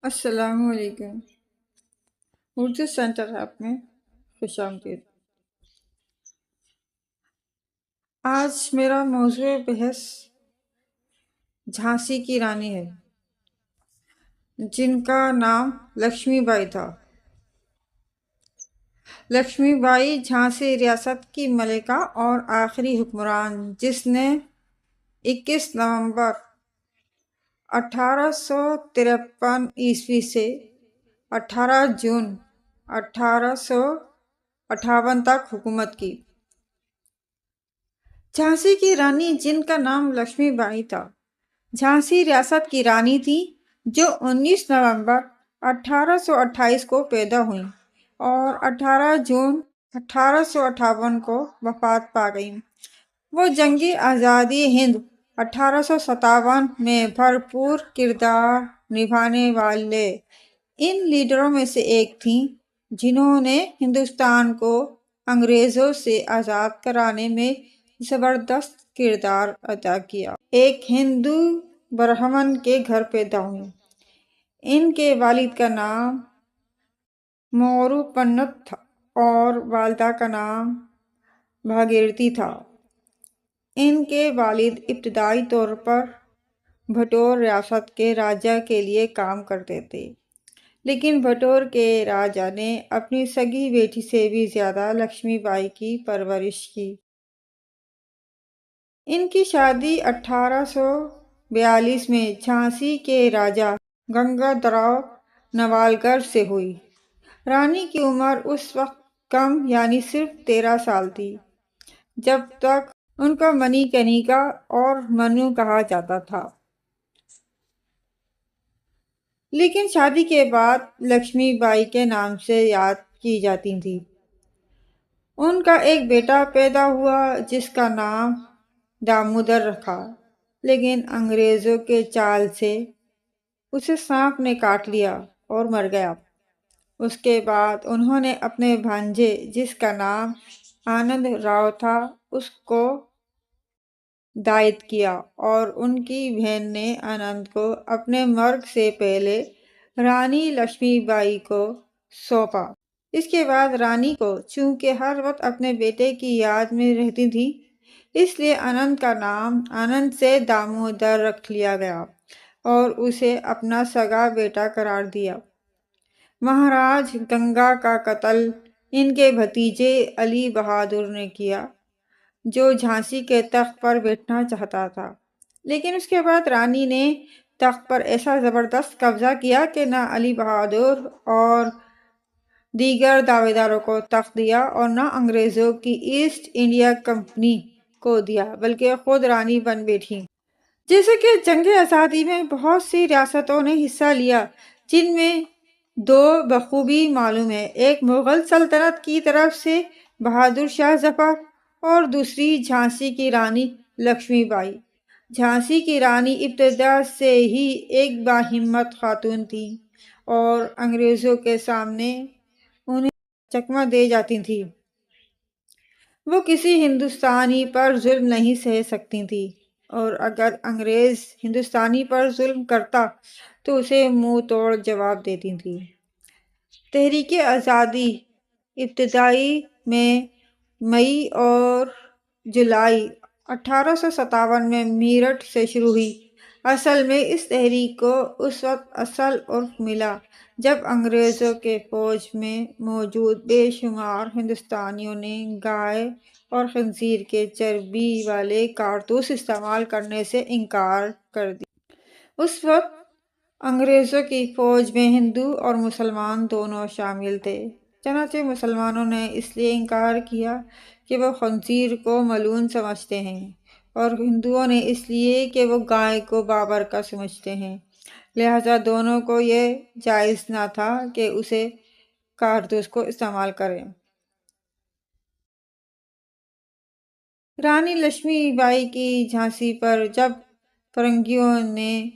السلام علیکم۔ Urdu centre app میں خوش آمدید۔ آج میرا موضوع بحث جھانسی کی رانی ہے جن کا نام لکشمی بائی تھا۔ لکشمی بائی جھانسی ریاست کی ملکہ اور آخری حکمران جس نے 21 نومبر 1853 عیسوی سے 18 جون 1858 تک حکومت کی۔ جھانسی کی رانی جن کا نام لکشمی بائی تھا جھانسی ریاست کی رانی تھی جو 19 نومبر 1828 کو پیدا ہوئیں اور 18 جون 1858 کو وفات پا گئیں۔ وہ جنگی آزادی ہند 1857 میں بھرپور کردار نبھانے والے ان لیڈروں میں سے ایک تھیں جنہوں نے ہندوستان کو انگریزوں سے آزاد کرانے میں زبردست کردار ادا کیا۔ ایک ہندو برہمن کے گھر پیدا ہوئیں۔ ان کے والد کا نام مورو پنت تھا اور والدہ کا نام بھاگیرتی تھا۔ ان کے والد ابتدائی طور پر بھٹور ریاست کے راجا کے لیے کام کرتے تھے، لیکن بھٹور کے راجا نے اپنی سگی بیٹی سے بھی زیادہ لکشمی بائی کی پرورش کی۔ ان کی شادی 1842 میں جھانسی کے راجا گنگا دراؤ نوالگڑھ سے ہوئی۔ رانی کی عمر اس وقت کم یعنی صرف 13 سال تھی جب تک ان کو منی کنیکا اور منو کہا جاتا تھا، لیکن شادی کے بعد لکشمی بائی کے نام سے یاد کی جاتی تھی۔ ان کا ایک بیٹا پیدا ہوا جس کا نام دامودر رکھا، لیکن انگریزوں کے چال سے اسے سانپ نے کاٹ لیا اور مر گیا۔ اس کے بعد انہوں نے اپنے بھانجے جس کا نام آنند راؤ تھا اس کو دائد کیا اور ان کی بہن نے آنند کو اپنے مرگ سے پہلے رانی لکشمی بائی کو سونپا۔ اس کے بعد رانی کو چونکہ ہر وقت اپنے بیٹے کی یاد میں رہتی تھی، اس لیے آنند کا نام آنند سے دامودر رکھ لیا گیا اور اسے اپنا سگا بیٹا قرار دیا۔ مہاراج گنگا کا قتل ان کے بھتیجے علی بہادر نے کیا جو جھانسی کے تخت پر بیٹھنا چاہتا تھا، لیکن اس کے بعد رانی نے تخت پر ایسا زبردست قبضہ کیا کہ نہ علی بہادر اور دیگر دعویداروں کو تخت دیا اور نہ انگریزوں کی ایسٹ انڈیا کمپنی کو دیا، بلکہ خود رانی بن بیٹھی۔ جیسے کہ جنگ آزادی میں بہت سی ریاستوں نے حصہ لیا، جن میں دو بخوبی معلوم ہیں، ایک مغل سلطنت کی طرف سے بہادر شاہ ظفر اور دوسری جھانسی کی رانی لکشمی بائی۔ جھانسی کی رانی ابتدا سے ہی ایک باہمت خاتون تھی اور انگریزوں کے سامنے انہیں چکمہ دے جاتی تھی۔ وہ کسی ہندوستانی پر ظلم نہیں سہ سکتی تھی اور اگر انگریز ہندوستانی پر ظلم کرتا تو اسے منہ توڑ جواب دیتی تھی۔ تحریک آزادی ابتدائی میں مئی اور جولائی 1857 میں میرٹھ سے شروع ہوئی۔ اصل میں اس تحریک کو اس وقت اصل عرف ملا جب انگریزوں کے فوج میں موجود بے شمار ہندوستانیوں نے گائے اور خنزیر کے چربی والے کارتوس استعمال کرنے سے انکار کر دیا۔ اس وقت انگریزوں کی فوج میں ہندو اور مسلمان دونوں شامل تھے، چنانچہ مسلمانوں نے اس لیے انکار کیا کہ وہ خنزیر کو ملعون سمجھتے ہیں اور ہندوؤں نے اس لیے کہ وہ گائے کو بابرکت سمجھتے ہیں، لہذا دونوں کو یہ جائز نہ تھا کہ اسے کارتوس کو استعمال کریں۔ رانی لکشمی بائی کی جھانسی پر جب فرنگیوں نے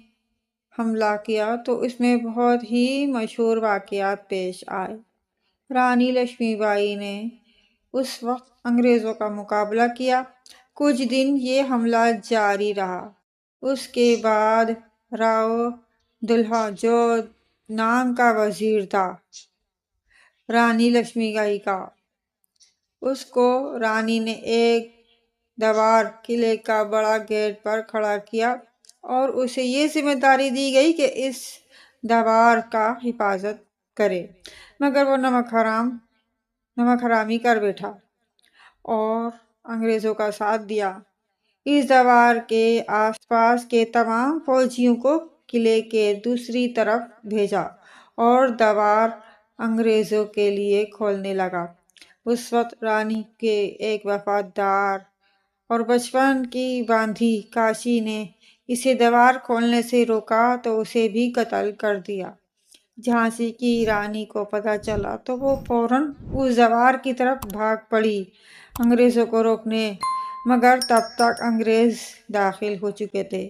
حملہ کیا تو اس میں بہت ہی مشہور واقعات پیش آئے۔ رانی لکشمی بائی نے اس وقت انگریزوں کا مقابلہ کیا۔ کچھ دن یہ حملہ جاری رہا۔ اس کے بعد راؤ دلہا جو نام کا وزیر تھا، رانی لکشمی بائی کا۔ اس کو رانی نے ایک دوار قلعے کا بڑا گیٹ پر کھڑا کیا اور اسے یہ ذمہ داری دی گئی کہ اس دوار کا حفاظت کرے، مگر وہ نمک حرامی کر بیٹھا اور انگریزوں کا ساتھ دیا۔ اس دوار کے آس پاس کے تمام فوجیوں کو قلعے کے دوسری طرف بھیجا اور دوار انگریزوں کے لیے کھولنے لگا۔ اس وقت رانی کے ایک وفادار اور بچپن کی باندھی کاشی نے اسے دوار کھولنے سے روکا تو اسے بھی قتل کر دیا۔ جھانسی کی رانی کو پتہ چلا تو وہ فوراً اس دوار کی طرف بھاگ پڑی انگریزوں کو روکنے، مگر تب تک انگریز داخل ہو چکے تھے۔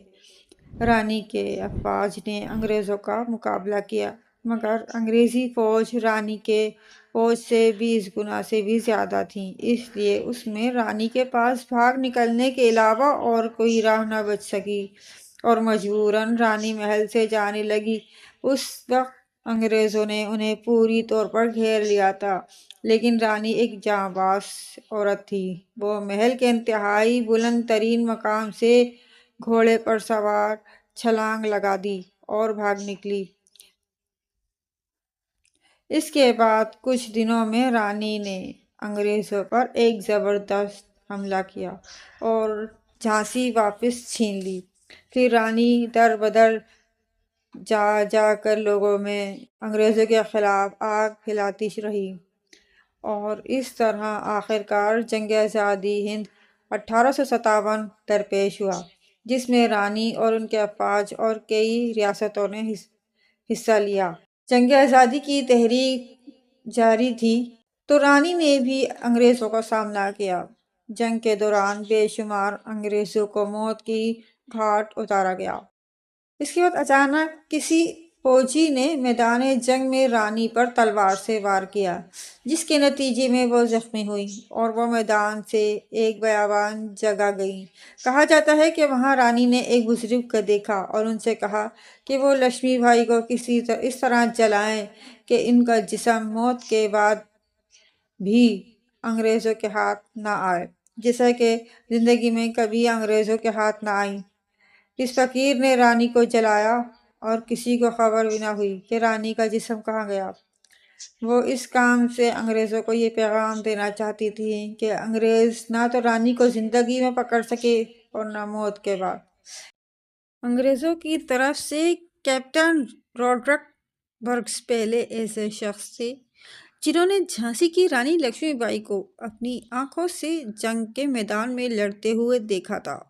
رانی کے افواج نے انگریزوں کا مقابلہ کیا، مگر انگریزی فوج رانی کے فوج سے 20 گنا سے بھی زیادہ تھی، اس لیے اس میں رانی کے پاس بھاگ نکلنے کے علاوہ اور کوئی راہ نہ بچ سکی اور مجبوراً رانی محل سے جانے لگی۔ اس وقت انگریزوں نے انہیں پوری طور پر گھیر لیا تھا، لیکن رانی ایک جاں باز عورت تھی۔ وہ محل کے انتہائی بلند ترین مقام سے گھوڑے پر سوار چھلانگ لگا دی اور بھاگ نکلی۔ اس کے بعد کچھ دنوں میں رانی نے انگریزوں پر ایک زبردست حملہ کیا اور جھانسی واپس چھین لی۔ پھر رانی در بدر جا جا کر لوگوں میں انگریزوں کے خلاف آگ پھیلاتی رہی اور اس طرح آخرکار جنگ آزادی ہند 1857 درپیش ہوا، جس میں رانی اور ان کے افواج اور کئی ریاستوں نے حصہ لیا۔ جنگ آزادی کی تحریک جاری تھی تو رانی نے بھی انگریزوں کا سامنا کیا۔ جنگ کے دوران بے شمار انگریزوں کو موت کی گھاٹ اتارا گیا۔ اس کے بعد اچانک کسی فوجی نے میدان جنگ میں رانی پر تلوار سے وار کیا، جس کے نتیجے میں وہ زخمی ہوئی اور وہ میدان سے ایک بیابان جگہ گئیں۔ کہا جاتا ہے کہ وہاں رانی نے ایک بزرگ کو دیکھا اور ان سے کہا کہ وہ لکشمی بائی کو اس طرح جلائیں کہ ان کا جسم موت کے بعد بھی انگریزوں کے ہاتھ نہ آئے، جیسا کہ زندگی میں کبھی انگریزوں کے ہاتھ نہ آئی۔ اس فقیر نے رانی کو جلایا اور کسی کو خبر بھی نہ ہوئی کہ رانی کا جسم کہاں گیا۔ وہ اس کام سے انگریزوں کو یہ پیغام دینا چاہتی تھی کہ انگریز نہ تو رانی کو زندگی میں پکڑ سکے اور نہ موت کے بعد۔ انگریزوں کی طرف سے کیپٹن روڈرک برگس پہلے ایسے شخص تھے جنہوں نے جھانسی کی رانی لکشمی بائی کو اپنی آنکھوں سے جنگ کے میدان میں لڑتے ہوئے دیکھا تھا۔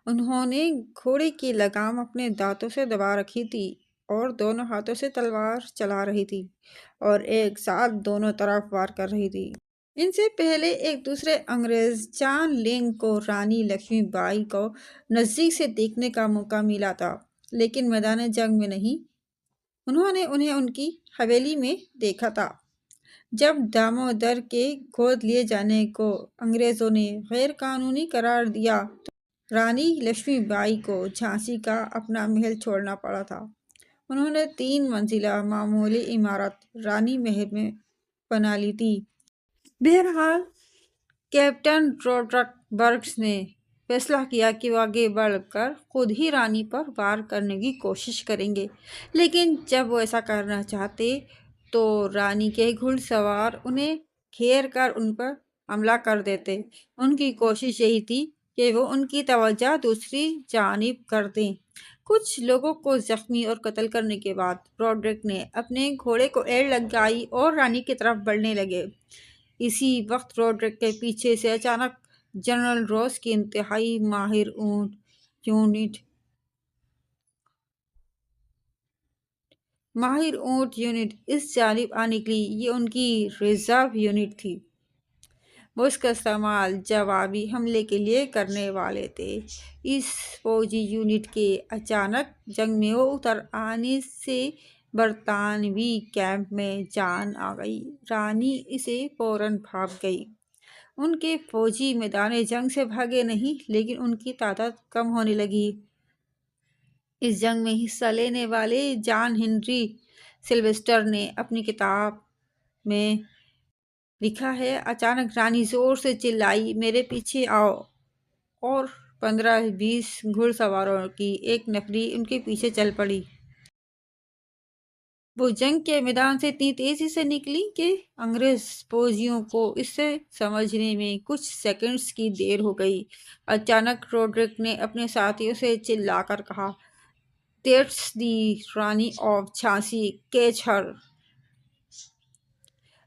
انہوں نے گھوڑے کی لگام اپنے دانتوں سے دبا رکھی تھی اور دونوں ہاتھوں سے تلوار چلا رہی تھی اور ایک ساتھ دونوں طرف وار کر رہی تھی۔ ان سے پہلے ایک دوسرے انگریز جان لینگ کو رانی لکشمی بائی کو نزدیک سے دیکھنے کا موقع ملا تھا، لیکن میدان جنگ میں نہیں۔ انہوں نے انہیں ان کی حویلی میں دیکھا تھا۔ جب دامودر کے گود لیے جانے کو انگریزوں نے غیر قانونی قرار دیا تو رانی لکشمی بائی کو جھانسی کا اپنا محل چھوڑنا پڑا تھا۔ انہوں نے 3 منزلہ معمولی عمارت رانی محل میں بنا لی تھی۔ بہرحال کیپٹن روڈرک برگس نے فیصلہ کیا کہ وہ آگے بڑھ کر خود ہی رانی پر وار کرنے کی کوشش کریں گے، لیکن جب وہ ایسا کرنا چاہتے تو رانی کے گھڑ سوار انہیں گھیر کر ان پر حملہ کر دیتے۔ ان کی کوشش یہی تھی کہ وہ ان کی توجہ دوسری جانب کر دیں۔ کچھ لوگوں کو زخمی اور قتل کرنے کے بعد روڈرک نے اپنے گھوڑے کو ایڑ لگائی اور رانی کی طرف بڑھنے لگے۔ اسی وقت روڈرک کے پیچھے سے اچانک جنرل روس کی انتہائی ماہر اونٹ یونٹ اس جانب آ نکلی۔ یہ ان کی ریزرو یونٹ تھی۔ وہ اس کا استعمال جوابی حملے کے لیے کرنے والے تھے۔ اس فوجی یونٹ کے اچانک جنگ میں اتر آنے سے برطانوی کیمپ میں جان آ گئی۔ رانی اسے فوراً بھاگ گئی۔ ان کے فوجی میدان جنگ سے بھاگے نہیں، لیکن ان کی تعداد کم ہونے لگی۔ اس جنگ میں حصہ لینے والے جان ہنری سلویسٹر نے اپنی کتاب میں لکھا ہے۔ اچانک رانی زور سے چلائی، میرے پیچھے آؤ، اور 15-20 گھڑ سواروں کی ایک نفری ان کے پیچھے چل پڑی۔ وہ جنگ کے میدان سے اتنی تیزی سے نکلی کہ انگریز فوجیوں کو اسے سمجھنے میں کچھ سیکنڈز کی دیر ہو گئی۔ اچانک روڈرک نے اپنے ساتھیوں سے چلا کر کہا، "that's the Rani of Jhansi, catch her".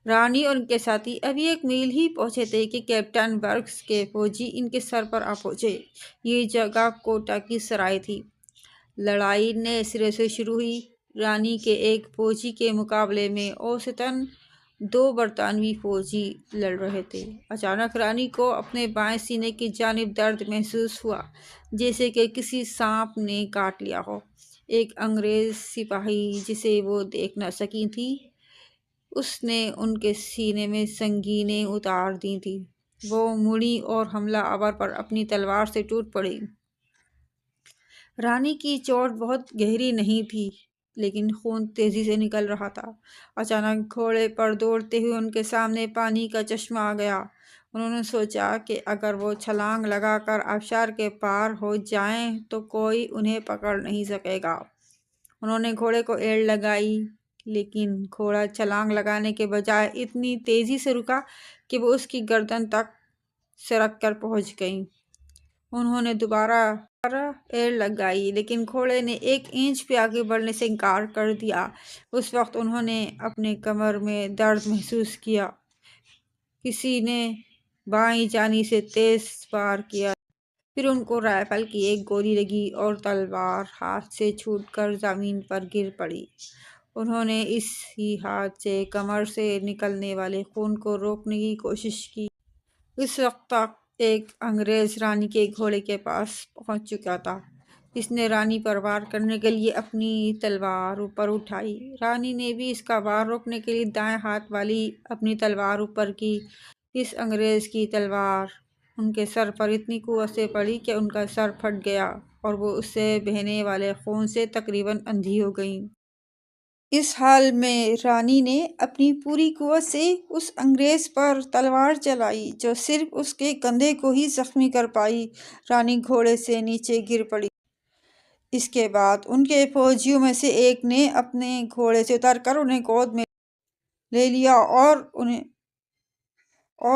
Rani اور ان کے ساتھی ابھی ایک میل ہی پہنچے تھے کہ کیپٹن برگس کے فوجی ان کے سر پر آ پہنچے۔ یہ جگہ کوٹہ کی سرائے تھی۔ لڑائی نئے سرے سے شروع ہوئی۔ رانی کے ایک فوجی کے مقابلے میں اوسطاً 2 برطانوی فوجی لڑ رہے تھے۔ اچانک رانی کو اپنے بائیں سینے کی جانب درد محسوس ہوا، جیسے کہ کسی سانپ نے کاٹ لیا ہو۔ ایک انگریز سپاہی جسے وہ دیکھ نہ سکی تھی، اس نے ان کے سینے میں سنگینیں اتار دی تھیں۔ وہ مڑی اور حملہ آور پر اپنی تلوار سے ٹوٹ پڑی۔ رانی کی چوٹ بہت گہری نہیں تھی، لیکن خون تیزی سے نکل رہا تھا۔ اچانک گھوڑے پر دوڑتے ہوئے ان کے سامنے پانی کا چشمہ آ گیا۔ انہوں نے سوچا کہ اگر وہ چھلانگ لگا کر آبشار کے پار ہو جائیں تو کوئی انہیں پکڑ نہیں سکے گا۔ انہوں نے گھوڑے کو ایڑ لگائی، لیکن گھوڑا چھلانگ لگانے کے بجائے اتنی تیزی سے رکا کہ وہ اس کی گردن تک سرک کر پہنچ گئی۔ انہوں نے دوبارہ ایڑ لگائی، لیکن گھوڑے نے 1 انچ بھی آگے بڑھنے سے انکار کر دیا۔ اس وقت انہوں نے اپنے کمر میں درد محسوس کیا۔ کسی نے بائیں جانب سے تیز وار کیا، پھر ان کو رائفل کی ایک گولی لگی اور تلوار ہاتھ سے چھوٹ کر زمین پر گر پڑی۔ انہوں نے اسی ہاتھ سے کمر سے نکلنے والے خون کو روکنے کی کوشش کی۔ اس وقت تک ایک انگریز رانی کے گھوڑے کے پاس پہنچ چکا تھا۔ اس نے رانی پر وار کرنے کے لیے اپنی تلوار اوپر اٹھائی۔ رانی نے بھی اس کا وار روکنے کے لیے دائیں ہاتھ والی اپنی تلوار اوپر کی۔ اس انگریز کی تلوار ان کے سر پر اتنی قوت سے پڑی کہ ان کا سر پھٹ گیا اور وہ اس سے بہنے والے خون سے تقریباً اندھی ہو گئیں۔ اس حال میں رانی نے اپنی پوری قوت سے اس انگریز پر تلوار چلائی، جو صرف اس کے کندھے کو ہی زخمی کر پائی۔ رانی گھوڑے سے نیچے گر پڑی۔ اس کے بعد ان کے فوجیوں میں سے ایک نے اپنے گھوڑے سے اتر کر انہیں گود میں لے لیا اور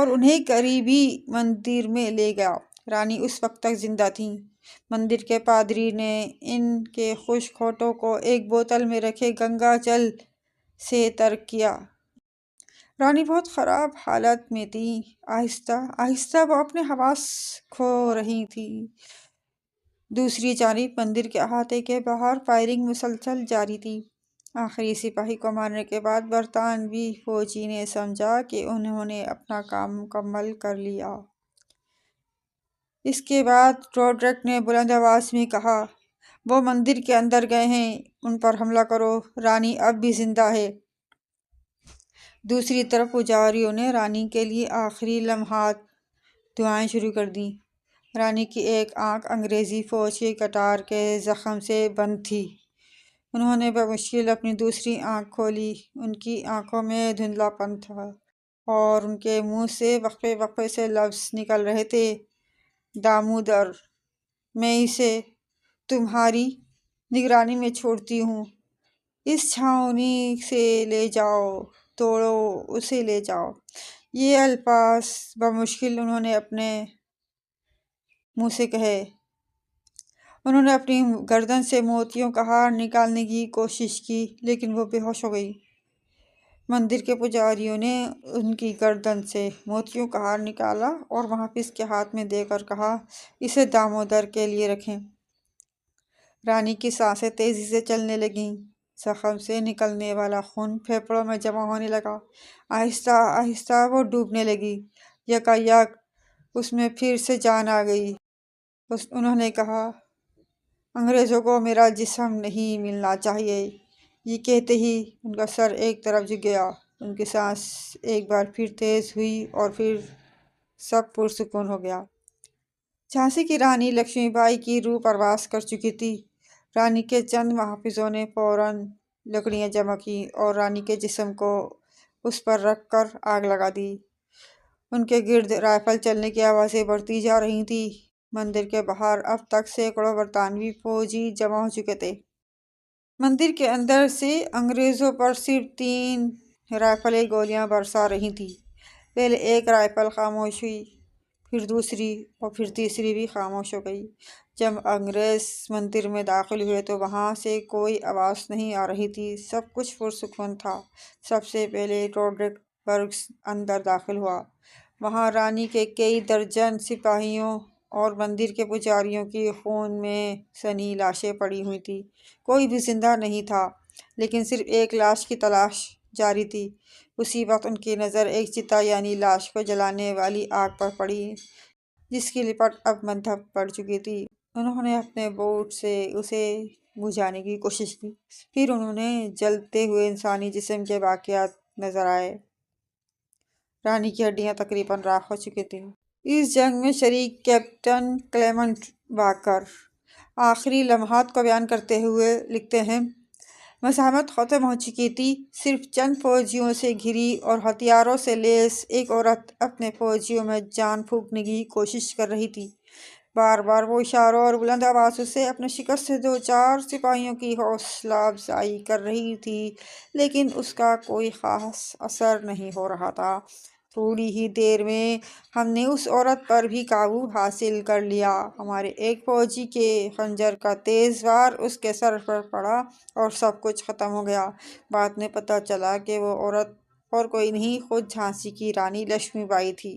انہیں قریبی مندر میں لے گیا۔ رانی اس وقت تک زندہ تھیں۔ مندر کے پادری نے ان کے خشک ہونٹوں کو ایک بوتل میں رکھے گنگا جل سے تر کیا۔ رانی بہت خراب حالت میں تھیں۔ آہستہ آہستہ وہ اپنے حواس کھو رہی تھیں۔ دوسری جانب مندر کے احاطے کے باہر فائرنگ مسلسل جاری تھی۔ آخری سپاہی کو مارنے کے بعد برطانوی فوجی نے سمجھا کہ انہوں نے اپنا کام مکمل کر لیا۔ اس کے بعد روڈرک نے بلند آواز میں کہا، "وہ مندر کے اندر گئے ہیں، ان پر حملہ کرو، رانی اب بھی زندہ ہے"۔ دوسری طرف پجاریوں نے رانی کے لیے آخری لمحات دعائیں شروع کر دیں۔ رانی کی ایک آنکھ انگریزی فوج کی کٹار کے زخم سے بند تھی۔ انہوں نے بمشکل اپنی دوسری آنکھ کھولی۔ ان کی آنکھوں میں دھندلا پن تھا اور ان کے منہ سے وقفے وقفے سے لفظ نکل رہے تھے، "دامودر، میں اسے تمہاری نگرانی میں چھوڑتی ہوں۔ اس چھاؤنی سے لے جاؤ، توڑو، اسے لے جاؤ"۔ یہ الفاظ بمشکل انہوں نے اپنے منہ سے کہے۔ انہوں نے اپنی گردن سے موتیوں کا ہار نکالنے کی کوشش کی، لیکن وہ بے ہوش ہو گئی۔ مندر کے پجاریوں نے ان کی گردن سے موتیوں کا ہار نکالا اور محافظ کے ہاتھ میں دے کر کہا، "اسے دامودر کے لیے رکھیں"۔ رانی کی سانسیں تیزی سے چلنے لگیں۔ زخم سے نکلنے والا خون پھیپھڑوں میں جمع ہونے لگا۔ آہستہ آہستہ وہ ڈوبنے لگی۔ یکا یک اس میں پھر سے جان آ گئی۔ انہوں نے کہا، "انگریزوں کو میرا جسم نہیں ملنا چاہیے"۔ یہ کہتے ہی ان کا سر ایک طرف جھک گیا۔ ان کی سانس ایک بار پھر تیز ہوئی اور پھر سب پرسکون ہو گیا۔ جھانسی کی رانی لکشمی بائی کی روح پرواز کر چکی تھی۔ رانی کے چند محافظوں نے فوراً لکڑیاں جمع کی اور رانی کے جسم کو اس پر رکھ کر آگ لگا دی۔ ان کے گرد رائفل چلنے کی آوازیں بڑھتی جا رہی تھیں۔ مندر کے باہر اب تک سینکڑوں برطانوی فوجی جمع ہو چکے تھے۔ مندر کے اندر سے انگریزوں پر صرف 3 رائفلیں گولیاں برسا رہی تھیں۔ پہلے ایک رائفل خاموش ہوئی، پھر دوسری اور پھر تیسری بھی خاموش ہو گئی۔ جب انگریز مندر میں داخل ہوئے تو وہاں سے کوئی آواز نہیں آ رہی تھی، سب کچھ پرسکون تھا۔ سب سے پہلے روڈرک برگس اندر داخل ہوا۔ وہاں رانی کے کئی درجن سپاہیوں اور مندر کے پجاریوں کی خون میں سنی لاشیں پڑی ہوئی تھیں۔ کوئی بھی زندہ نہیں تھا، لیکن صرف ایک لاش کی تلاش جاری تھی۔ اسی وقت ان کی نظر ایک چتا یعنی لاش کو جلانے والی آگ پر پڑی، جس کی لپٹ اب منڈھپ پڑ چکی تھی۔ انہوں نے اپنے بوٹ سے اسے بجھانے کی کوشش کی، پھر انہیں جلتے ہوئے انسانی جسم کے باقیات نظر آئے۔ رانی کی ہڈیاں تقریباً راکھ ہو چکی تھیں۔ اس جنگ میں شریک کیپٹن کلیمنٹ باکر آخری لمحات کو بیان کرتے ہوئے لکھتے ہیں، مزاحمت ختم ہو چکی تھی۔ صرف چند فوجیوں سے گھری اور ہتھیاروں سے لیس ایک عورت اپنے فوجیوں میں جان پھونکنے کی کوشش کر رہی تھی۔ بار بار وہ اشاروں اور بلند آوازوں سے اپنے شکست سے دوچار سپاہیوں کی حوصلہ افزائی کر رہی تھی، لیکن اس کا کوئی خاص اثر نہیں ہو رہا تھا۔ تھوڑی ہی دیر میں ہم نے اس عورت پر بھی قابو حاصل کر لیا۔ ہمارے ایک فوجی کے خنجر کا تیز وار اس کے سر پر پڑا اور سب کچھ ختم ہو گیا۔ بعد میں پتہ چلا کہ وہ عورت اور کوئی نہیں، خود جھانسی کی رانی لکشمی بائی تھی۔